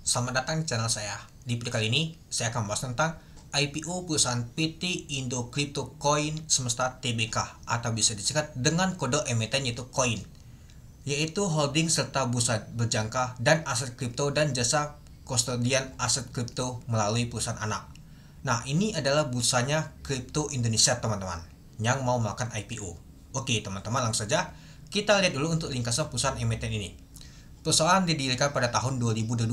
Selamat datang di channel saya. Di video kali ini, saya akan membahas tentang IPO perusahaan PT Indo Crypto Coin Semesta Tbk atau bisa disingkat dengan kode emiten yaitu COIN, yaitu holding serta bursa berjangka dan aset kripto dan jasa kustodian aset kripto melalui perusahaan anak. Nah, ini adalah bursanya kripto Indonesia, teman-teman, yang mau melakukan IPO. Oke, teman-teman, langsung saja kita lihat dulu untuk ringkasan perusahaan emiten ini. Perusahaan didirikan pada tahun 2022.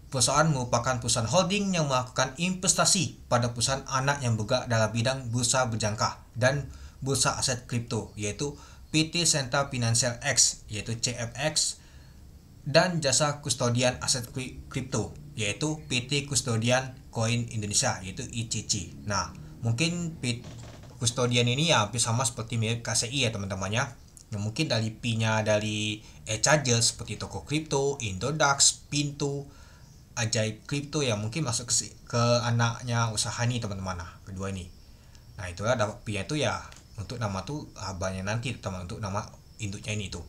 Perusahaan merupakan perusahaan holding yang melakukan investasi pada perusahaan anak yang bergerak dalam bidang bursa berjangka dan bursa aset kripto, yaitu PT Centa Financial X, yaitu CFX, dan jasa kustodian aset kripto, yaitu PT Kustodian Koin Indonesia, yaitu ICC. Nah, mungkin kustodian ini ya hampir sama seperti mirip KCI ya teman-temannya. Yang mungkin dari P-nya dari e-charger seperti toko kripto, Indodax, Pintu, Ajaib Kripto yang mungkin masuk ke anaknya usaha nih teman-teman. Nah, kedua ini. Nah, itulah dapat P-nya itu ya untuk nama tuh abangnya nanti teman, untuk nama induknya ini tuh.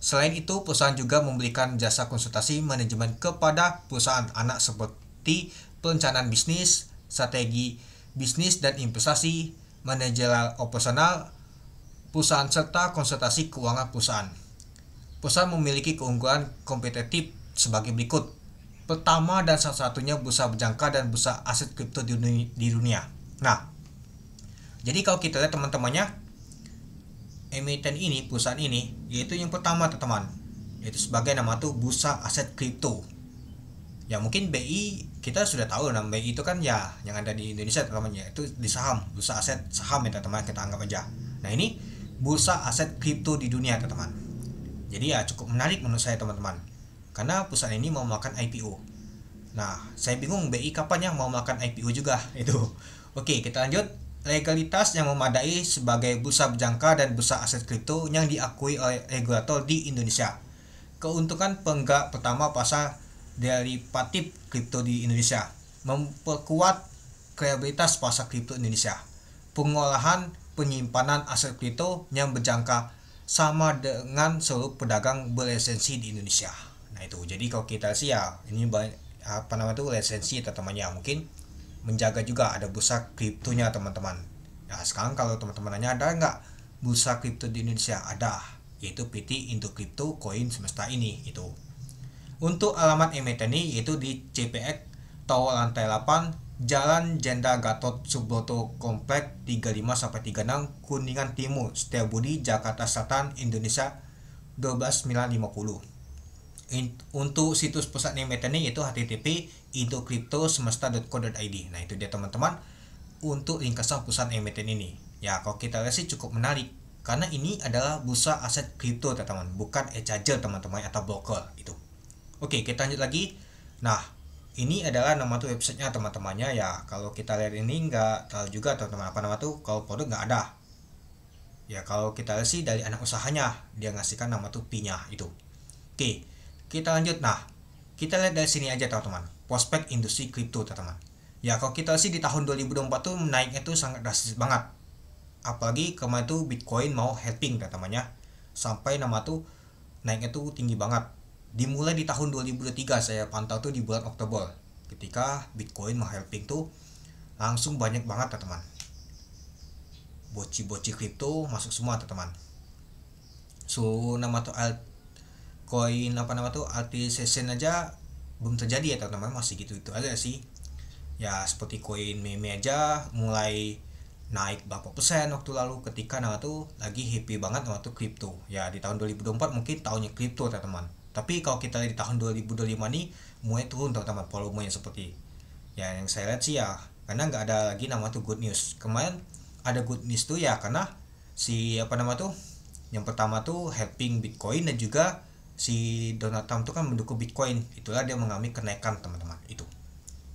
Selain itu, perusahaan juga memberikan jasa konsultasi manajemen kepada perusahaan anak seperti perencanaan bisnis, strategi bisnis dan investasi, manajerial operasional perusahaan serta konsultasi keuangan perusahaan. Perusahaan memiliki keunggulan kompetitif sebagai berikut. Pertama dan satu-satunya bursa berjangka dan bursa aset kripto di dunia. Nah, jadi kalau kita lihat teman-temannya, emiten ini, perusahaan ini, yaitu yang pertama teman-teman, yaitu sebagai nama tuh bursa aset kripto. Ya mungkin BI kita sudah tahu, nama BI itu kan ya yang ada di Indonesia teman-teman, ya itu di saham, bursa aset saham ya teman-teman, kita anggap aja. Nah, ini bursa aset kripto di dunia teman-teman. Jadi ya cukup menarik menurut saya teman-teman, karena perusahaan ini mau melakukan IPO. Nah, saya bingung BI kapan yang mau melakukan IPO juga itu. Oke, kita lanjut. Legalitas yang memadai sebagai bursa berjangka dan bursa aset kripto yang diakui oleh regulator di Indonesia. Keuntungan penggerak pertama pasar derivatif kripto di Indonesia, memperkuat kredibilitas pasar kripto Indonesia. Pengolahan penyimpanan aset kripto yang berjangka sama dengan seluruh pedagang berlisensi di Indonesia. Nah, itu. Jadi kalau kita sih ya ini lisensi teman-temannya, mungkin menjaga juga ada bursa kriptonya teman-teman. Nah, sekarang kalau teman-teman nanya ada nggak bursa kripto di Indonesia? Ada, yaitu PT Indo Crypto Coin Semesta ini itu. Untuk alamat emiten ini yaitu di CPX Tower lantai 8, Jalan Jenderal Gatot Subroto Komplek 35-36 Kuningan Timur, Setiabudi, Jakarta Selatan, Indonesia 12950. Untuk situs pusat emiten ini yaitu http://indocryptosemesta.co.id. Nah, itu dia teman-teman untuk ringkasan perusahaan emiten ini. Ya, kalau kita lihat sih cukup menarik karena ini adalah bursa aset kripto teman-teman, bukan e-charger teman-teman atau broker itu. Oke, kita lanjut lagi. Nah, ini adalah nama tuh websitenya teman-temannya ya. Kalau kita lihat ini nggak tahu juga teman-teman apa nama tuh, kalau produk nggak ada. Ya, kalau kita lihat sih dari anak usahanya dia ngasihkan nama tuh P-nya itu. Oke, kita lanjut. Nah, kita lihat dari sini aja teman-teman, prospek industri kripto teman-teman. Ya, kalau kita sih di tahun 2024 tuh naiknya tuh sangat drastis banget. Apalagi kemarin tuh Bitcoin mau halving teman-temannya, sampai nama tuh naiknya tuh tinggi banget. Dimulai di tahun 2023, saya pantau tuh di bulan Oktober, ketika Bitcoin mau halving tuh langsung banyak banget teman-teman. Boci-boci kripto masuk semua teman-teman. So nama tuh koin Altisation aja belum terjadi ya teman-teman, masih gitu-gitu aja sih. Ya seperti koin meme aja mulai naik berapa persen waktu lalu ketika nama tuh lagi happy banget nama tuh kripto. Ya di tahun 2024 mungkin tahunnya kripto teman-teman. Tapi kalau kita lihat di tahun 2025 nih mulai turun teman-teman volumenya seperti. Ya yang saya lihat sih ya karena nggak ada lagi nama tuh good news. Kemarin ada good news tuh ya karena si yang pertama tuh helping Bitcoin, dan juga si Donald Trump tuh kan mendukung Bitcoin, itulah dia mengalami kenaikan teman-teman itu.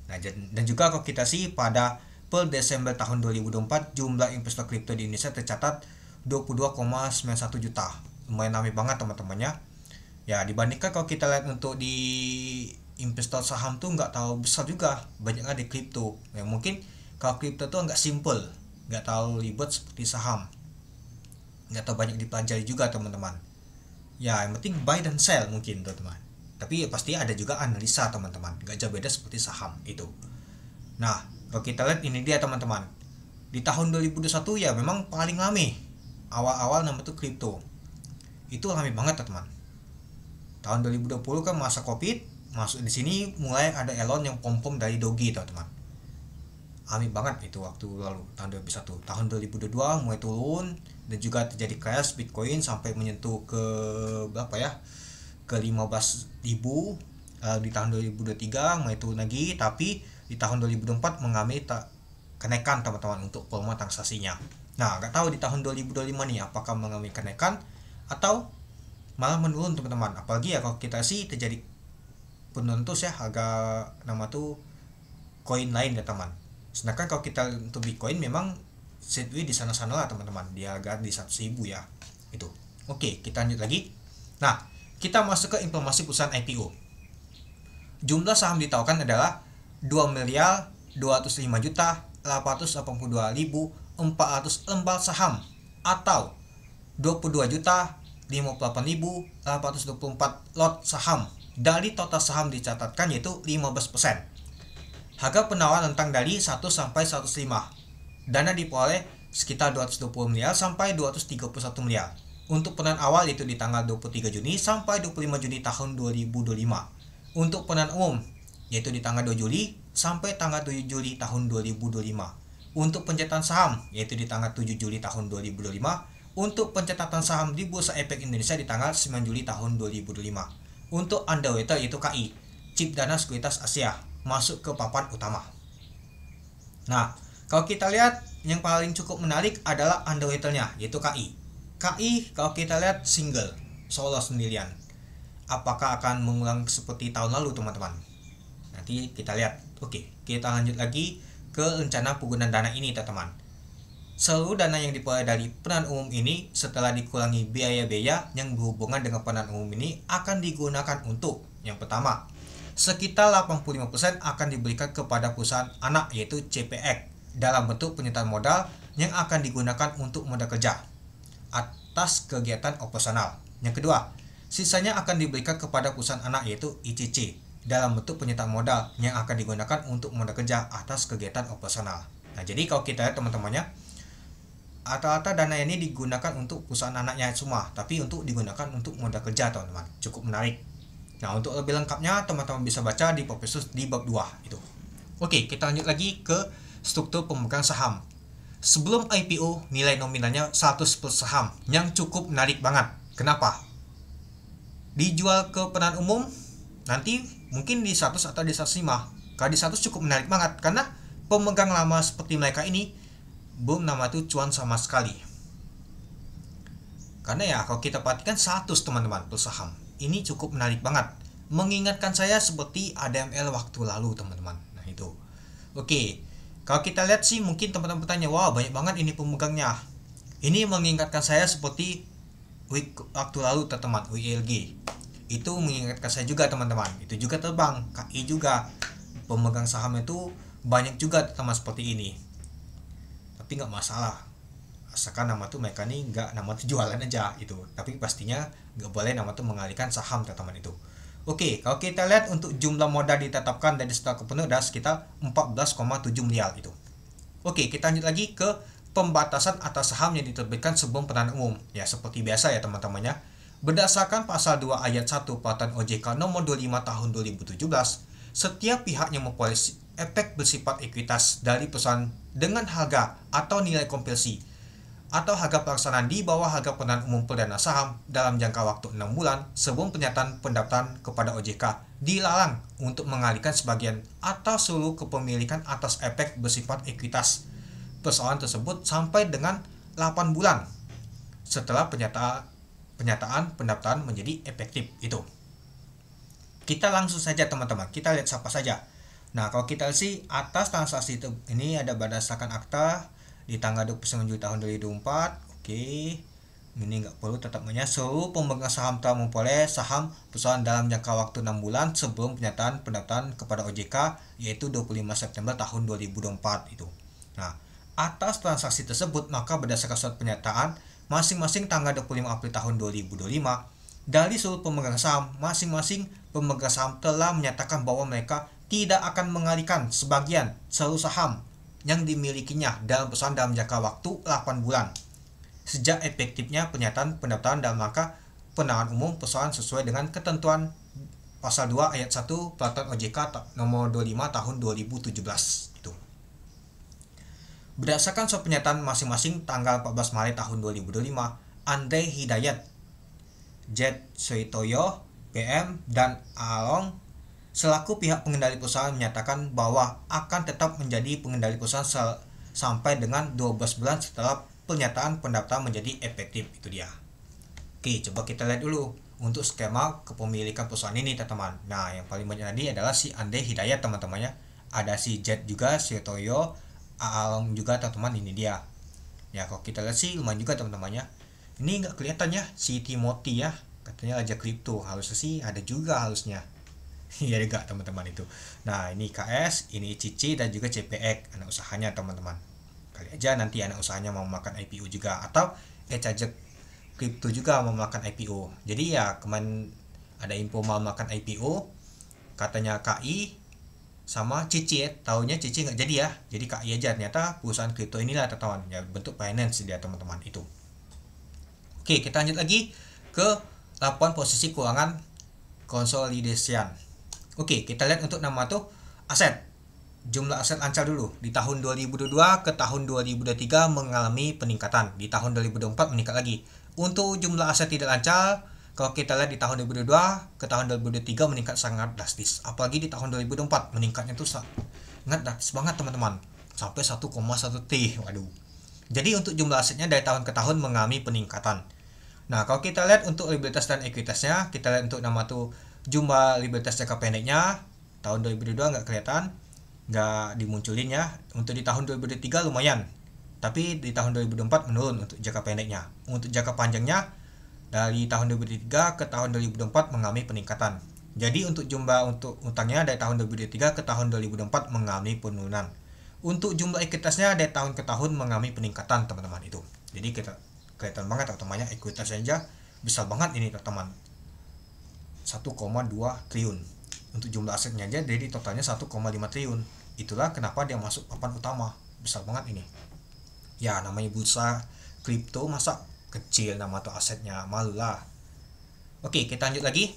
Nah, dan juga kalau kita sih pada per Desember tahun 2024 jumlah investor kripto di Indonesia tercatat 22,91 juta, lumayan ramai banget teman-temannya. Ya dibandingkan kalau kita lihat untuk di investor saham tuh nggak tahu besar juga, banyaknya di kripto. Ya mungkin kalau kripto tuh nggak simple, nggak tahu ribet seperti saham, nggak tahu banyak dipelajari juga teman-teman. Ya yang penting buy dan sell mungkin teman-teman. Tapi ya pasti ada juga analisa teman-teman, gak jauh beda seperti saham itu. Nah, kalau kita lihat ini dia teman-teman. Di tahun 2021 ya memang paling rame. Awal-awal nama itu kripto. Itu rame banget teman-teman. Tahun 2020 kan masa Covid, masuk di sini mulai ada Elon yang pom-pom dari Doge teman-teman. Rame banget itu waktu lalu tahun 2021. Tahun 2022 mulai turun dan juga terjadi crash Bitcoin sampai menyentuh ke berapa ya? Ke 15.000. Di tahun 2023 mulai turun lagi, tapi di tahun 2024 mengalami kenaikan teman-teman untuk volume transaksinya. Nah, nggak tahu di tahun 2025 nih apakah mengalami kenaikan atau malah menurun teman-teman. Apalagi ya kalau kita sih terjadi penurunan terus ya harga nama tuh koin lain ya teman. Sedangkan kalau kita untuk Bitcoin memang sideways di sana-sana lah teman-teman, di harga di 100.000 ya itu. Oke, kita lanjut lagi. Nah, kita masuk ke informasi perusahaan IPO. Jumlah saham ditawarkan adalah 2.205.882.400 lembar saham atau 22.058.824 lot saham. Dari total saham dicatatkan yaitu 15%. Harga penawaran rentang dari 1 sampai 105. Dana diperoleh sekitar 220 miliar sampai 231 miliar. Untuk penawaran awal yaitu di tanggal 23 Juni sampai 25 Juni tahun 2025. Untuk penawaran umum yaitu di tanggal 2 Juli sampai tanggal 7 Juli tahun 2025. Untuk pencatatan saham yaitu di tanggal 7 Juli tahun 2025. Untuk pencatatan saham di Bursa Efek Indonesia di tanggal 9 Juli tahun 2025. Untuk underwriter yaitu KI, Cipdana Sekuritas Asia, masuk ke papan utama. Nah, kalau kita lihat yang paling cukup menarik adalah underwriternya yaitu KI. KI kalau kita lihat single, solo sendirian. Apakah akan mengulang seperti tahun lalu teman-teman? Nanti kita lihat. Oke, kita lanjut lagi ke rencana penggunaan dana ini teman-teman. Seluruh dana yang diperoleh dari penawaran umum ini setelah dikurangi biaya-biaya yang berhubungan dengan penawaran umum ini akan digunakan untuk yang pertama, sekitar 85% akan diberikan kepada perusahaan anak yaitu CPX dalam bentuk penyertaan modal yang akan digunakan untuk modal kerja atas kegiatan operasional. Yang kedua, sisanya akan diberikan kepada perusahaan anak yaitu ICC dalam bentuk penyertaan modal yang akan digunakan untuk modal kerja atas kegiatan operasional. Nah, jadi kalau kita lihat teman-temannya, rata-rata dana ini digunakan untuk perusahaan anaknya semua, tapi untuk digunakan untuk modal kerja teman-teman. Cukup menarik. Nah, untuk lebih lengkapnya teman-teman bisa baca di Prospektus di bab 2 itu. Oke, kita lanjut lagi ke struktur pemegang saham. Sebelum IPO, nilai nominalnya 100 per saham yang cukup menarik banget. Kenapa? Dijual ke penawaran umum nanti mungkin di 100 atau di 105. Kalau di 100 cukup menarik banget karena pemegang lama seperti mereka ini belum nama itu cuan sama sekali. Karena ya kalau kita perhatikan 100 teman-teman per saham. Ini cukup menarik banget. Mengingatkan saya seperti ADML waktu lalu teman-teman. Nah itu. Oke. Kalau kita lihat sih mungkin teman-teman bertanya, wah banyak banget ini pemegangnya. Ini mengingatkan saya seperti waktu lalu teman-teman, WILG. Itu mengingatkan saya juga teman-teman. Itu juga terbang, KI juga. Pemegang saham itu banyak juga teman-teman seperti ini. Tapi nggak masalah. Asalkan nama tuh mereka nih nggak nama tuh jualan aja itu. Tapi pastinya nggak boleh nama tuh mengalihkan saham teman-teman itu. Oke, kalau kita lihat untuk jumlah modal ditetapkan dari setelah kepenuh adalah sekitar 14,7 miliar itu. Oke, kita lanjut lagi ke pembatasan atas saham yang diterbitkan sebelum penawaran umum. Ya, seperti biasa ya teman-temannya. Berdasarkan pasal 2 ayat 1 Peraturan OJK nomor 25 tahun 2017, setiap pihak yang memperoleh efek bersifat ekuitas dari perusahaan dengan harga atau nilai konversi atau harga pelaksanaan di bawah harga penawaran umum perdana saham dalam jangka waktu 6 bulan sebelum pernyataan pendaftaran kepada OJK dilarang untuk mengalihkan sebagian atau seluruh kepemilikan atas efek bersifat ekuitas perusahaan tersebut sampai dengan 8 bulan setelah pernyataan pendaftaran menjadi efektif itu. Kita langsung saja teman-teman, kita lihat siapa saja. Nah, kalau kita sih atas transaksi ini ada berdasarkan akta di tanggal 29 Juli tahun 2024. Oke. Ini nggak perlu tetapnya. Seluruh pemegang saham telah memperoleh saham perusahaan dalam jangka waktu 6 bulan sebelum pernyataan pendaftaran kepada OJK yaitu 25 September tahun 2024 itu. Nah, atas transaksi tersebut maka berdasarkan surat pernyataan masing-masing tanggal 25 April tahun 2025 Dari seluruh pemegang saham, masing-masing pemegang saham telah menyatakan bahwa mereka tidak akan mengalihkan sebagian seluruh saham yang dimilikinya dalam perusahaan dalam jangka waktu 8 bulan sejak efektifnya pernyataan pendaftaran dalam rangka penawaran umum perusahaan sesuai dengan ketentuan pasal 2 ayat 1 Peraturan OJK nomor 25 tahun 2017 itu. Berdasarkan surat pernyataan masing-masing tanggal 14 Maret tahun 2025, Andre Hidayat, Jet Suitoyo, PM, dan Along selaku pihak pengendali perusahaan menyatakan bahwa akan tetap menjadi pengendali perusahaan sampai dengan 12 bulan setelah pernyataan pendaftaran menjadi efektif. Itu dia. Oke, coba kita lihat dulu untuk skema kepemilikan perusahaan ini, teman-teman. Nah, yang paling banyak tadi adalah si Andre Hidayat, teman-temannya. Ada si Jet juga, Suitoyo, Along juga, teman-teman. Ini dia. Ya, kalau kita lihat sih lumayan juga, teman-temannya. Ini nggak kelihatan ya si Timothy ya, katanya aja kripto, harusnya sih ada juga harusnya. Iya enggak teman-teman itu. Nah, ini KS, ini Cici, dan juga CPX anak usahanya, teman-teman. Kali aja nanti anak usahanya mau makan IPO juga, atau aja kripto juga mau makan IPO. Jadi ya kemarin ada info mau makan IPO, katanya KI sama Cici ya, tahunya Cici nggak jadi ya, jadi KI aja. Ternyata perusahaan kripto inilah, teman-teman, ya bentuk finance dia, teman-teman itu. Oke, kita lanjut lagi ke laporan posisi keuangan consolidation. Oke, kita lihat untuk nama tuh aset. Jumlah aset lancar dulu. Di tahun 2022 ke tahun 2023 mengalami peningkatan. Di tahun 2024 meningkat lagi. Untuk jumlah aset tidak lancar, kalau kita lihat di tahun 2022 ke tahun 2023 meningkat sangat drastis. Apalagi di tahun 2024 meningkatnya tuh sangat drastis banget, teman-teman. Sampai 1,1 T. Waduh. Jadi untuk jumlah asetnya dari tahun ke tahun mengalami peningkatan. Nah, kalau kita lihat untuk likuiditas dan ekuitasnya, kita lihat untuk nama tuh jumlah likuiditas jangka pendeknya tahun 2022 nggak kelihatan, nggak dimunculin ya. Untuk di tahun 2023 lumayan, tapi di tahun 2024 menurun untuk jangka pendeknya. Untuk jangka panjangnya dari tahun 2023 ke tahun 2024 mengalami peningkatan. Jadi untuk jumlah untuk utangnya dari tahun 2023 ke tahun 2024 mengalami penurunan. Untuk jumlah ekuitasnya dari tahun ke tahun mengalami peningkatan, teman-teman itu. Jadi kita kelihatan banget, teman-temannya, ekuitas aja besar banget ini, teman-teman. 1,2 triliun untuk jumlah asetnya aja, jadi totalnya 1,5 triliun. Itulah kenapa dia masuk papan utama, besar banget ini ya. Namanya bursa kripto, masa kecil nama tuh asetnya, malulah. Oke, kita lanjut lagi.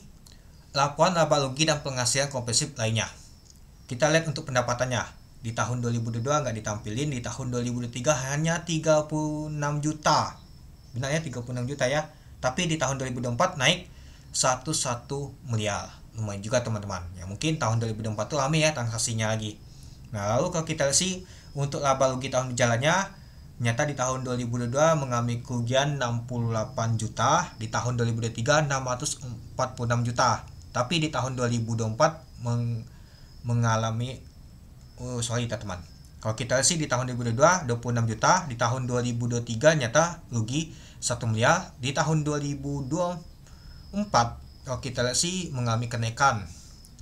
Laporan laba rugi dan penghasilan komprehensif lainnya. Kita lihat untuk pendapatannya. Di tahun 2022 nggak ditampilin, di tahun 2023 hanya 36 juta. Benar ya, 36 juta ya. Tapi di tahun 2024 naik 11 miliar. Lumayan juga, teman-teman. Ya mungkin tahun 2024 tuh lama ya transaksinya lagi. Nah, lalu kalau kita lihat sih untuk laba rugi tahun berjalannya, nyata di tahun 2022 mengalami kerugian 68 juta, di tahun 2023 646 juta. Tapi di tahun 2024 mengalami teman-teman. Kalau kita lihat sih di tahun 2022 26 juta, di tahun 2023 nyata rugi 1 miliar, di tahun 2024 kalau kita lihat sih mengalami kenaikan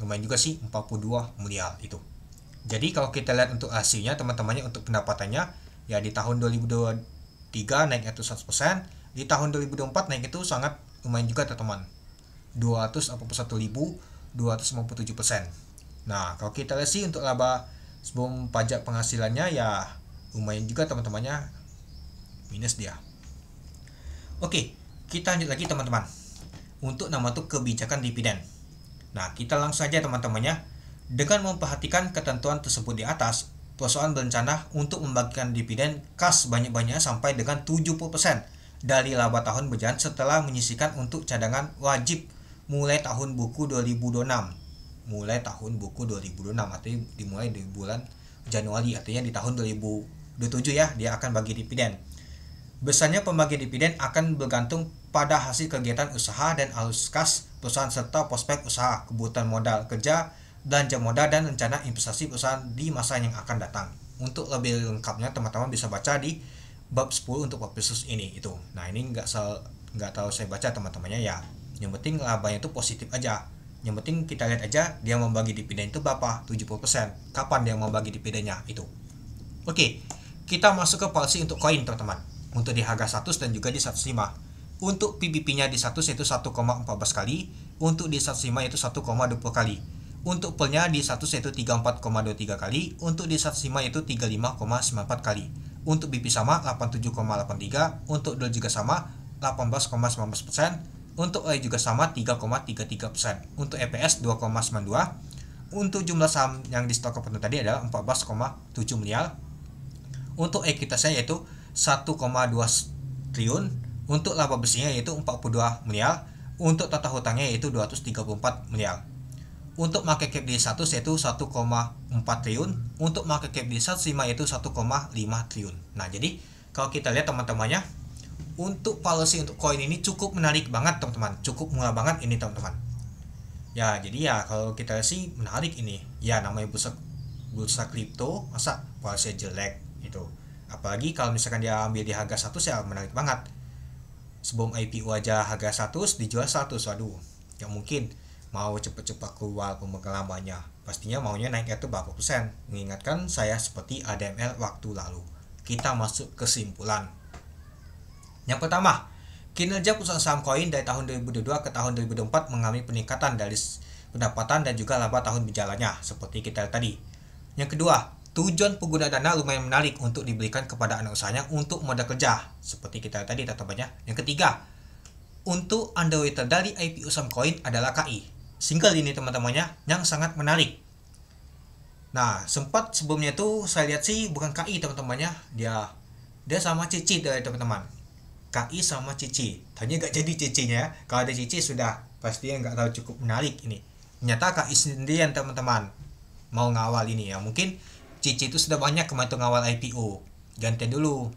lumayan juga sih 42 miliar itu. Jadi kalau kita lihat untuk hasilnya, teman-temannya, untuk pendapatannya ya di tahun 2023 naik itu 100%, di tahun 2024 naik itu sangat lumayan juga, teman-teman. 241.257%. Nah, kalau kita lihat sih untuk laba sebelum pajak penghasilannya ya lumayan juga, teman-temannya, minus dia. Oke, kita lanjut lagi, teman-teman. Untuk nama tuh kebijakan dividen. Nah, kita langsung saja, teman-temannya. Dengan memperhatikan ketentuan tersebut di atas, perusahaan berencana untuk membagikan dividen kas banyak-banyaknya sampai dengan 70% dari laba tahun berjalan setelah menyisihkan untuk cadangan wajib mulai tahun buku 2026. Mulai tahun buku 2026, artinya dimulai di bulan Januari, artinya di tahun 2027 ya, dia akan bagi dividen. Besarnya pembagian dividen akan bergantung pada hasil kegiatan usaha dan arus kas perusahaan serta prospek usaha, kebutuhan modal kerja, belanja modal, dan rencana investasi perusahaan di masa yang akan datang. Untuk lebih lengkapnya, teman-teman bisa baca di bab 10 untuk bab khusus ini itu. Nah, ini nggak tahu saya baca, teman-temannya ya. Yang penting labanya itu positif aja. Yang penting kita lihat aja dia membagi dividen itu berapa, 70%. Kapan dia membagi dividennya itu. Oke, kita masuk ke policy untuk koin, teman-teman. Untuk di harga 100 dan juga di 105. Untuk PBP-nya di 100 yaitu 1,14 kali, untuk di 105 yaitu 1,20 kali. Untuk PEL-nya di 100 yaitu 34,23 kali, untuk di 105 yaitu 35,94 kali. Untuk BP sama 87,83, untuk DOL juga sama 18,19%, untuk OI juga sama 3,33%, untuk EPS 2,92, untuk jumlah saham yang di stok penuh tadi adalah 14,7 miliar, untuk ekuitasnya yaitu 1,2 triliun, untuk laba bersihnya yaitu 42 miliar, untuk total hutangnya yaitu 234 miliar. Untuk market cap di 100 yaitu 1,4 triliun, untuk market cap di 105 yaitu 1,5 triliun. Nah, jadi kalau kita lihat teman-temannya, untuk policy untuk koin ini cukup menarik banget teman-teman, cukup murah banget ini teman-teman. Ya, jadi ya kalau kita sih menarik ini. Ya, namanya bursa kripto, masa policy jelek gitu. Apalagi kalau misalkan dia ambil di harga 100 ya menarik banget. Sebelum IPO aja harga 100 dijual 100, waduh, ya mungkin mau cepat-cepat keluar pengalamannya, pastinya maunya naik itu berapa persen. Mengingatkan saya seperti ADML waktu lalu. Kita masuk kesimpulan. Yang pertama, kinerja perusahaan saham koin dari tahun 2022 ke tahun 2024 mengalami peningkatan dari pendapatan dan juga laba tahun berjalannya seperti kita lihat tadi. Yang kedua, tujuan pengguna dana lumayan menarik untuk diberikan kepada anak usahanya untuk modal kerja seperti kita lihat tadi teman-temannya. Yang ketiga, untuk underwriter dari IPO saham koin adalah KI. Single ini teman-temannya yang sangat menarik. Nah, sempat sebelumnya itu saya lihat sih bukan KI teman-temannya, dia sama Cici dari teman-teman. KI sama Cici, tadinya gak jadi Cicinya. Kalau ada Cici sudah pastinya nggak tahu cukup menarik ini. Ternyata KI sendirian teman-teman mau ngawal ini ya. Mungkin Cici itu sudah banyak kemarin tuh ngawal IPO, ganti dulu.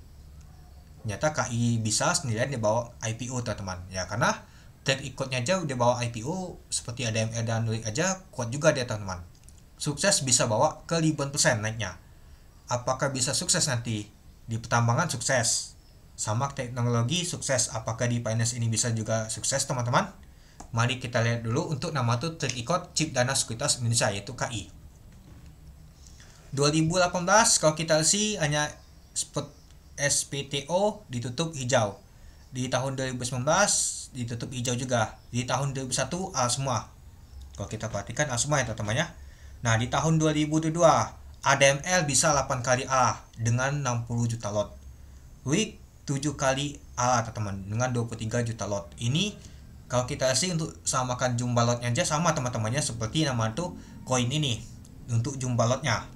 Ternyata KI bisa sendirian dibawa IPO teman-teman ya, karena track ikutnya aja udah bawa IPO seperti ADMR dan Nurik aja kuat juga dia teman-teman. Sukses bisa bawa ke ribuan persen naiknya. Apakah bisa sukses nanti di pertambangan? Sukses. Sama teknologi sukses. Apakah di finance ini bisa juga sukses teman-teman? Mari kita lihat dulu untuk nama tuh track ikut Chip Dana Sekuritas Indonesia yaitu KI. 2018 kalau kita sih hanya SPTO ditutup hijau. Di tahun 2019 ditutup hijau juga. Di tahun 2001 A semua. Kalau kita perhatikan A semua ya teman-teman ya. Nah, di tahun 2022 ADML bisa 8 kali A dengan 60 juta lot. WIG 7 kali A teman-teman dengan 23 juta lot. Ini kalau kita sih untuk samakan jumlah lotnya aja sama teman-temannya seperti nama tuh koin ini untuk jumlah lotnya.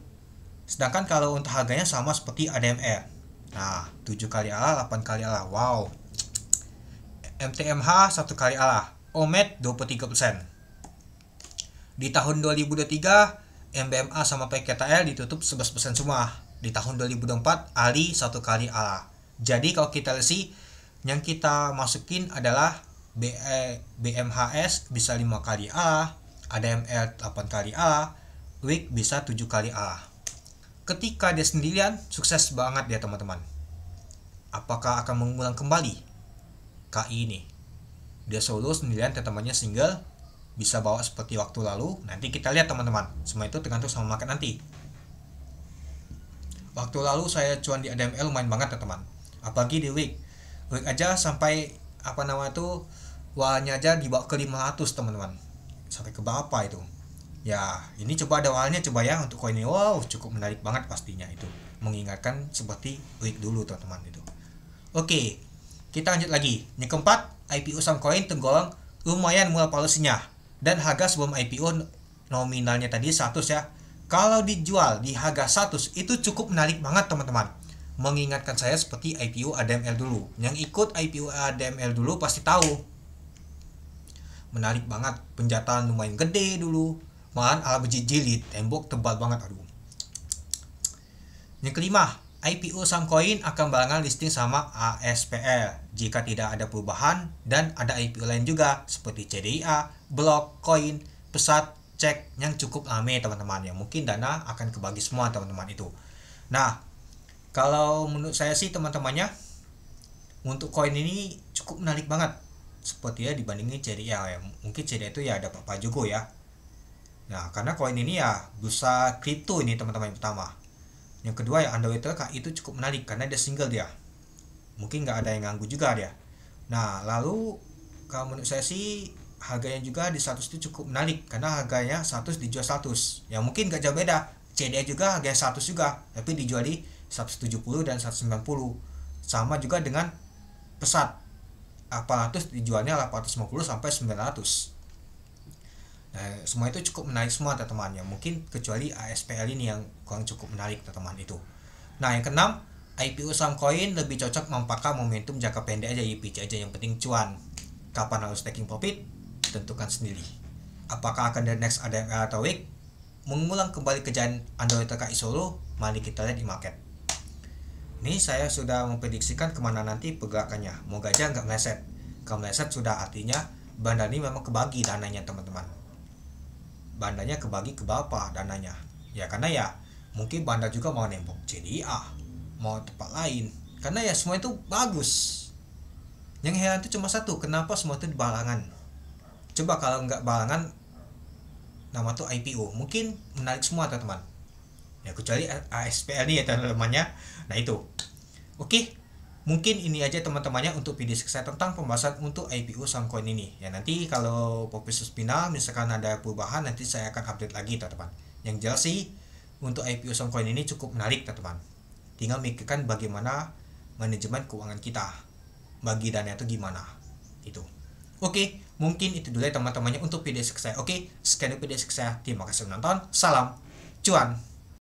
Sedangkan kalau untuk harganya sama seperti ADMR. Nah, 7 kali A, 8 kali A. Wow. MTMH 1 kali A. OMED 23%. Di tahun 2023 MBMA sama PKTL ditutup 11% semua. Di tahun 2024 ALI 1 kali A. Jadi kalau kita lihat sih yang kita masukin adalah BMHS bisa 5 kali A, ADML 8 kali A, WIG bisa 7 kali A. Ketika dia sendirian sukses banget dia teman-teman. Apakah akan mengulang kembali KI ini? Dia solo sendirian, teman-temannya single, bisa bawa seperti waktu lalu. Nanti kita lihat teman-teman, semua itu tergantung sama market nanti. Waktu lalu saya cuan di ADML lumayan banget teman-teman, apalagi di WIG aja sampai walnya aja dibawa ke 500 teman-teman, sampai ke berapa itu ya. Ini coba ada walnya coba ya untuk koin ini. Wow, cukup menarik banget pastinya itu, mengingatkan seperti WIG dulu teman-teman itu. Oke, kita lanjut lagi. Yang keempat, IPO saham koin tergolong lumayan murah policy-nya dan harga sebelum IPO nominalnya tadi 100 ya. Kalau dijual di harga 100 itu cukup menarik banget teman-teman. Mengingatkan saya seperti IPO ADML dulu. Yang ikut IPO ADML dulu pasti tahu. Menarik banget, penjataan lumayan gede dulu. Malahan ala berjilid, tembok tebal banget aduh. Yang kelima, IPO saham koin akan barengan listing sama ASPL jika tidak ada perubahan, dan ada IPO lain juga seperti CDIA, Blok, Koin, Pesat, Cek yang cukup rame teman-teman, yang mungkin dana akan kebagi semua teman-teman itu. Nah, kalau menurut saya sih teman-temannya untuk koin ini cukup menarik banget seperti ya dibandingin CDIA ya. Mungkin CDIA itu ya ada Pak Jogo ya. Nah, karena koin ini ya bursa kripto ini teman-teman yang pertama. Yang kedua ya underwriter KI itu cukup menarik karena dia single dia. Mungkin nggak ada yang ganggu juga dia. Nah, lalu kalau menurut saya sih harganya juga di 100 itu cukup menarik karena harganya 100 dijual 100. Ya mungkin gak jauh beda. CDI juga harganya 100 juga, tapi dijual di 170 dan 190. Sama juga dengan pesat. 800 dijualnya 850 sampai 900. Nah, semua itu cukup menarik semua teman-teman ya. Mungkin kecuali ASPL ini yang kurang cukup menarik teman-teman itu. Nah, yang keenam, IPO saham koin lebih cocok mempakai momentum jangka pendek aja, YPC aja, yang penting cuan. Kapan harus taking profit? Tentukan sendiri. Apakah akan the next ADMR atau week? Mengulang kembali kejadian Android TKI Solo, mari kita lihat di market. Ini saya sudah memprediksikan kemana nanti pergerakannya. Moga aja nggak meleset. Kalau meleset sudah artinya bandar ini memang kebagi dananya teman-teman. Bandarnya kebagi ke berapa dananya. Ya karena ya mungkin bandar juga mau nembok CDA, mau tempat lain. Karena ya semua itu bagus. Yang heran itu cuma satu, kenapa semua itu di balangan? Coba kalau nggak balangan, nama tuh IPO, mungkin menarik semua teman-teman. Ya kecuali ASPL ini ya teman-temannya. Nah itu. Oke, mungkin ini aja teman-temannya untuk video saya tentang pembahasan untuk IPO saham koin ini. Ya nanti kalau profesor final misalkan ada perubahan nanti saya akan update lagi teman-teman. Yang jelas sih untuk IPO saham koin ini cukup menarik teman-teman. Tinggal mikirkan bagaimana manajemen keuangan kita. Bagi dana itu gimana. Itu. Oke, mungkin itu dulu ya teman-temannya untuk video saya. Oke, sekian video saya. Terima kasih menonton. Salam cuan.